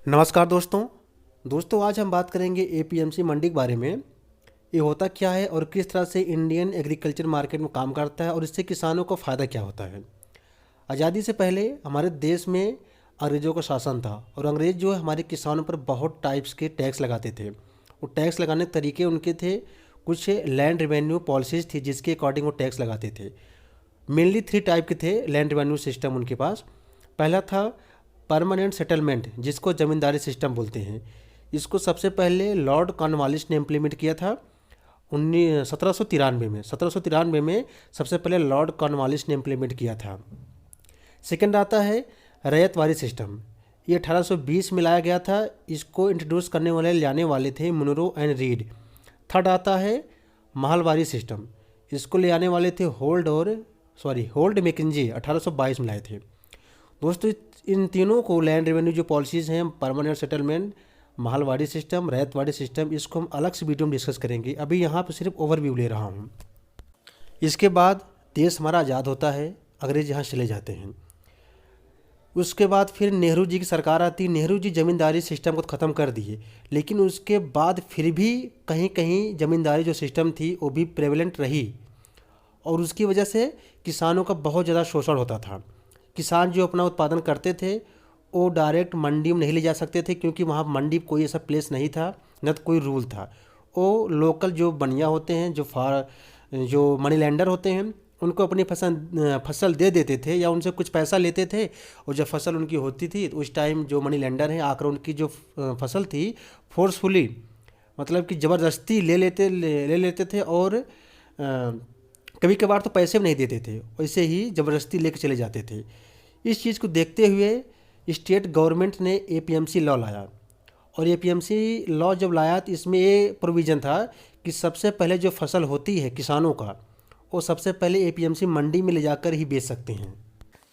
नमस्कार दोस्तों आज हम बात करेंगे एपीएमसी मंडी के बारे में। ये होता क्या है और किस तरह से इंडियन एग्रीकल्चर मार्केट में काम करता है और इससे किसानों को फ़ायदा क्या होता है। आज़ादी से पहले हमारे देश में अंग्रेज़ों का शासन था और अंग्रेज़ जो है हमारे किसानों पर बहुत टाइप्स के टैक्स लगाते थे। वो टैक्स लगाने के तरीके उनके थे, कुछ लैंड रेवेन्यू पॉलिसीज़ थी जिसके अकॉर्डिंग वो टैक्स लगाते थे। मेनली 3 टाइप के थे लैंड रेवेन्यू सिस्टम उनके पास। पहला था परमानेंट सेटलमेंट, जिसको ज़मींदारी सिस्टम बोलते हैं। इसको सबसे पहले लॉर्ड कॉर्नवालिस ने इम्प्लीमेंट किया था 1793 में सबसे पहले लॉर्ड कॉर्नवालिस ने इम्प्लीमेंट किया था। सेकंड आता है रैयतवारी सिस्टम, ये 1820 में लाया गया था। इसको इंट्रोड्यूस करने वाले लाने वाले थे मुनरो एंड रीड। थर्ड आता है महलवारी सिस्टम, इसको ले आने वाले थे होल्ड मैकेंजी 1822 में लाए थे। दोस्तों इन तीनों को लैंड रेवेन्यू जो पॉलिसीज़ हैं, permanent settlement, Mahalwari system, ryotwari system, इसको हम अलग से वीडियो में डिस्कस करेंगे। अभी यहाँ पर सिर्फ ओवरव्यू ले रहा हूँ। इसके बाद देश हमारा आज़ाद होता है, अंग्रेज यहाँ चले जाते हैं। उसके बाद फिर नेहरू जी की सरकार आती। नेहरू जी ज़मींदारी सिस्टम को ख़त्म कर दिए, लेकिन उसके बाद फिर भी कहीं कहीं ज़मींदारी जो सिस्टम थी वो भी प्रेवलेंट रही और उसकी वजह से किसानों का बहुत ज़्यादा शोषण होता था। किसान जो अपना उत्पादन करते थे वो डायरेक्ट मंडी में नहीं ले जा सकते थे, क्योंकि वहाँ मंडी कोई ऐसा प्लेस नहीं था, न तो कोई रूल था। वो लोकल जो बनिया होते हैं, जो मनी लैंडर होते हैं, उनको अपनी फसल दे देते थे या उनसे कुछ पैसा लेते थे। और जब फसल उनकी होती थी तो उस टाइम जो मनी लैंडर हैं आकर उनकी जो फसल थी फोर्सफुली, मतलब कि ज़बरदस्ती ले लेते थे और कभी कभार तो पैसे भी नहीं देते थे, वैसे ही ज़बरदस्ती लेके चले जाते थे। इस चीज़ को देखते हुए स्टेट गवर्नमेंट ने एपीएमसी लॉ लाया। और एपीएमसी लॉ जब लाया तो इसमें ये प्रोविज़न था कि सबसे पहले जो फसल होती है किसानों का, वो सबसे पहले एपीएमसी मंडी में ले जाकर ही बेच सकते हैं।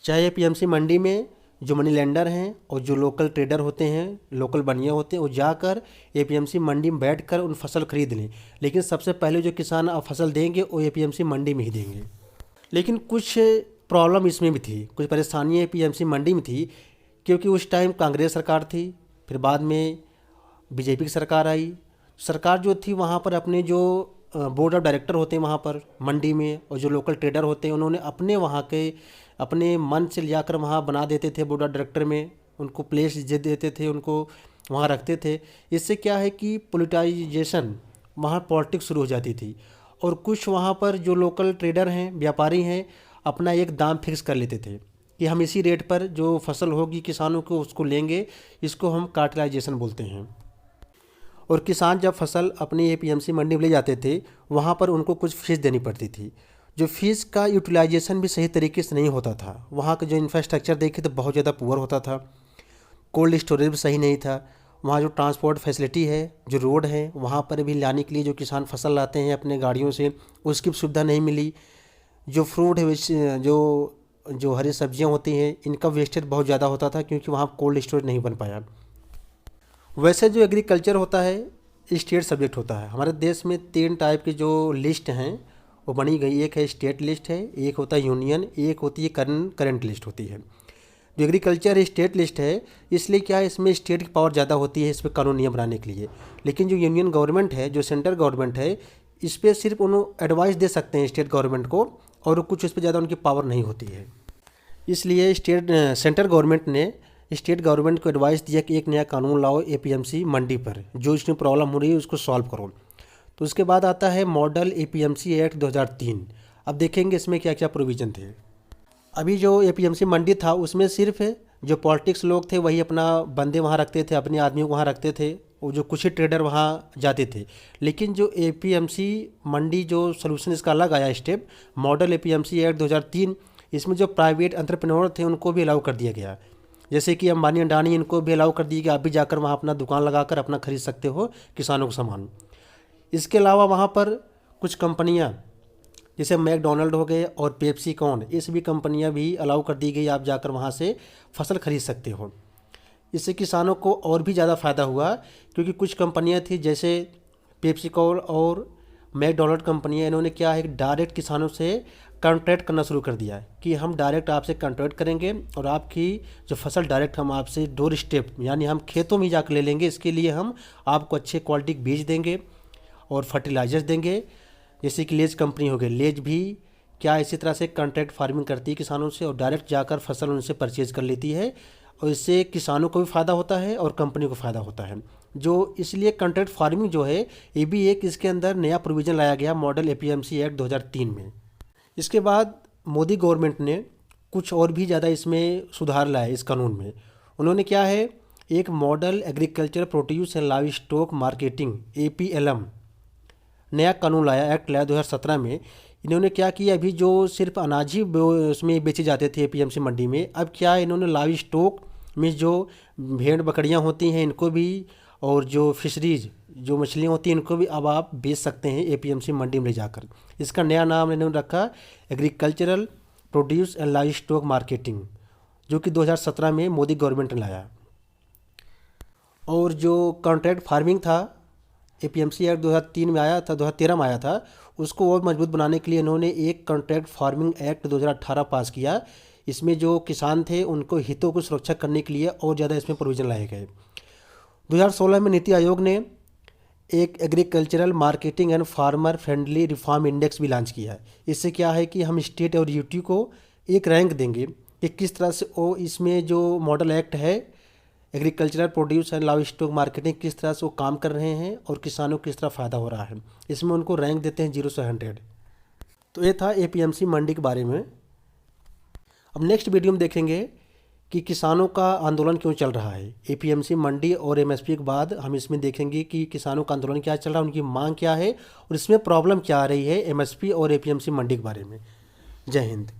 चाहे एपीएमसी मंडी में जो मनी लेंडर हैं और जो लोकल ट्रेडर होते हैं, लोकल बनिया होते हैं, वो जाकर एपीएमसी मंडी में बैठकर उन फसल खरीद लें। लेकिन सबसे पहले जो किसान फसल देंगे वो एपीएमसी मंडी में ही देंगे। लेकिन कुछ प्रॉब्लम इसमें भी थी, कुछ परेशानियाँ एपीएमसी मंडी में थी, क्योंकि उस टाइम कांग्रेस सरकार थी, फिर बाद में बीजेपी की सरकार आई। सरकार जो थी वहाँ पर अपने जो बोर्ड ऑफ डायरेक्टर होते हैं वहाँ पर मंडी में और जो लोकल ट्रेडर होते हैं, उन्होंने अपने मन से ले जाकर वहाँ बना देते थे बोर्ड ऑफ डायरेक्टर में, उनको प्लेस दे देते थे, उनको वहाँ रखते थे। इससे क्या है कि पोलिटाइजेशन, वहाँ पॉलिटिक्स शुरू हो जाती थी। और कुछ वहाँ पर जो लोकल ट्रेडर हैं, व्यापारी हैं, अपना एक दाम फिक्स कर लेते थे कि हम इसी रेट पर जो फसल होगी किसानों को उसको लेंगे। इसको हम कार्टेलाइजेशन बोलते हैं। और किसान जब फसल अपनी एपीएमसी मंडी में ले जाते थे, वहाँ पर उनको कुछ फीस देनी पड़ती थी। जो फीस का यूटिलाइजेशन भी सही तरीके से नहीं होता था। वहाँ का जो इंफ्रास्ट्रक्चर देखे तो बहुत ज़्यादा पुअर होता था। कोल्ड स्टोरेज भी सही नहीं था। वहाँ जो ट्रांसपोर्ट फैसिलिटी है, जो रोड है, वहाँ पर भी लाने के लिए जो किसान फसल लाते हैं अपने गाड़ियों से, उसकी सुविधा नहीं मिली। जो फ्रूट है, जो हरी सब्जियाँ होती हैं, इनका वेस्टेज बहुत ज़्यादा होता था, क्योंकि वहाँ कोल्ड स्टोरेज नहीं बन पाया। वैसे जो एग्रीकल्चर होता है स्टेट सब्जेक्ट होता है। हमारे देश में 3 टाइप की जो लिस्ट हैं वो बनी गई। एक है स्टेट लिस्ट है, एक होता है यूनियन, एक होती है करंट लिस्ट होती है। जो एग्रीकल्चर स्टेट लिस्ट है, इसलिए क्या है, इसमें स्टेट की पावर ज़्यादा होती है इस पर कानून नियम बनाने के लिए। लेकिन जो यूनियन गवर्नमेंट है, जो सेंट्रल गवर्नमेंट है, इस पर सिर्फ उन्होंने एडवाइस दे सकते हैं स्टेट गवर्नमेंट को, और कुछ इस पर ज़्यादा उनकी पावर नहीं होती है। इसलिए सेंट्रल गवर्नमेंट ने स्टेट गवर्नमेंट को एडवाइस दिया कि एक नया कानून लाओ एपीएमसी मंडी पर, जो इसमें प्रॉब्लम हो रही है उसको सॉल्व करो। तो उसके बाद आता है मॉडल एपीएमसी एक्ट 2003। अब देखेंगे इसमें क्या क्या प्रोविज़न थे। अभी जो एपीएमसी मंडी था उसमें सिर्फ जो पॉलिटिक्स लोग थे वही अपना बंदे वहाँ रखते थे, अपने आदमियों को वहाँ रखते थे, और जो कुछ ही ट्रेडर वहाँ जाते थे। लेकिन जो एपीएमसी मंडी जो सोल्यूशन इसका अलग आया स्टेप, मॉडल एपीएमसी एक्ट 2003, इसमें जो प्राइवेट एंटरप्रेन्योर थे उनको भी अलाउ कर दिया गया। जैसे कि अंबानी अडानी, इनको भी अलाउ कर दिया कि आप भी जाकर वहाँ अपना दुकान लगाकर अपना खरीद सकते हो किसानों को सामान। इसके अलावा वहाँ पर कुछ कंपनियाँ जैसे मैकडोनल्ड हो गए और पेप्सी कॉर्न, ये सभी कंपनियाँ भी अलाउ कर दी गई, आप जाकर वहाँ से फसल खरीद सकते हो। इससे किसानों को और भी ज़्यादा फ़ायदा हुआ, क्योंकि कुछ कंपनियाँ थी जैसे पेप्सी कॉर्न और मैकडॉनल्ड कंपनी है, इन्होंने क्या है डायरेक्ट किसानों से कॉन्ट्रैक्ट करना शुरू कर दिया है कि हम डायरेक्ट आपसे कॉन्ट्रैक्ट करेंगे और आपकी जो फसल डायरेक्ट हम आपसे डोर स्टेप यानी हम खेतों में जाकर ले लेंगे। इसके लिए हम आपको अच्छे क्वालिटी के बीज देंगे और फर्टिलाइजर्स देंगे। जैसे कि लेज कंपनी हो गई, लेज भी क्या इसी तरह से कॉन्ट्रैक्ट फार्मिंग करती है किसानों से और डायरेक्ट जाकर फसल उनसे परचेज कर लेती है और इससे किसानों को भी फ़ायदा होता है और कंपनी को फ़ायदा होता है। जो इसलिए कॉन्ट्रैक्ट फार्मिंग जो है ये भी एक इसके अंदर नया प्रोविज़न लाया गया मॉडल एपीएमसी एक्ट 2003 में। इसके बाद मोदी गवर्नमेंट ने कुछ और भी ज़्यादा इसमें सुधार लाया इस कानून में। उन्होंने क्या है एक model agriculture produce and live stock marketing APLM नया कानून लाया, एक्ट लाया 2017 में। इन्होंने क्या किया, अभी जो सिर्फ अनाज ही उसमें बेचे जाते थे APMC मंडी में, अब क्या इन्होंने लाइव स्टॉक में जो भेड़ बकरियां होती हैं इनको भी और जो फिशरीज जो मछलियां होती हैं इनको भी अब आप बेच सकते हैं APMC मंडी में ले जाकर। इसका नया नाम इन्होंने रखा agricultural produce and live stock marketing, जो कि 2017 में मोदी गवर्नमेंट ने लाया। और जो कॉन्ट्रैक्ट फार्मिंग था APMC एक्ट 2003 में आया था, 2013 में आया था, उसको और मजबूत बनाने के लिए इन्होंने एक कॉन्ट्रैक्ट फार्मिंग एक्ट 2018 पास किया। इसमें जो किसान थे उनको हितों को सुरक्षा करने के लिए और ज़्यादा इसमें प्रोविज़न लाए गए। 2016 में नीति आयोग ने एक agricultural marketing and farmer friendly reform index भी लॉन्च किया है। इससे क्या है कि हम स्टेट और यूटी को एक रैंक देंगे कि किस तरह से वो इसमें जो मॉडल एक्ट है agricultural produce and live stock marketing किस तरह से वो काम कर रहे हैं और किसानों को किस तरह फ़ायदा हो रहा है। इसमें उनको रैंक देते हैं 0 से 100। तो ये था APMC मंडी के बारे में। अब नेक्स्ट वीडियो में देखेंगे कि किसानों का आंदोलन क्यों चल रहा है। APMC मंडी और MSP के बाद हम इसमें देखेंगे कि किसानों का आंदोलन क्या चल रहा है, उनकी मांग क्या है और इसमें प्रॉब्लम क्या आ रही है MSP और APMC मंडी के बारे में। जय हिंद।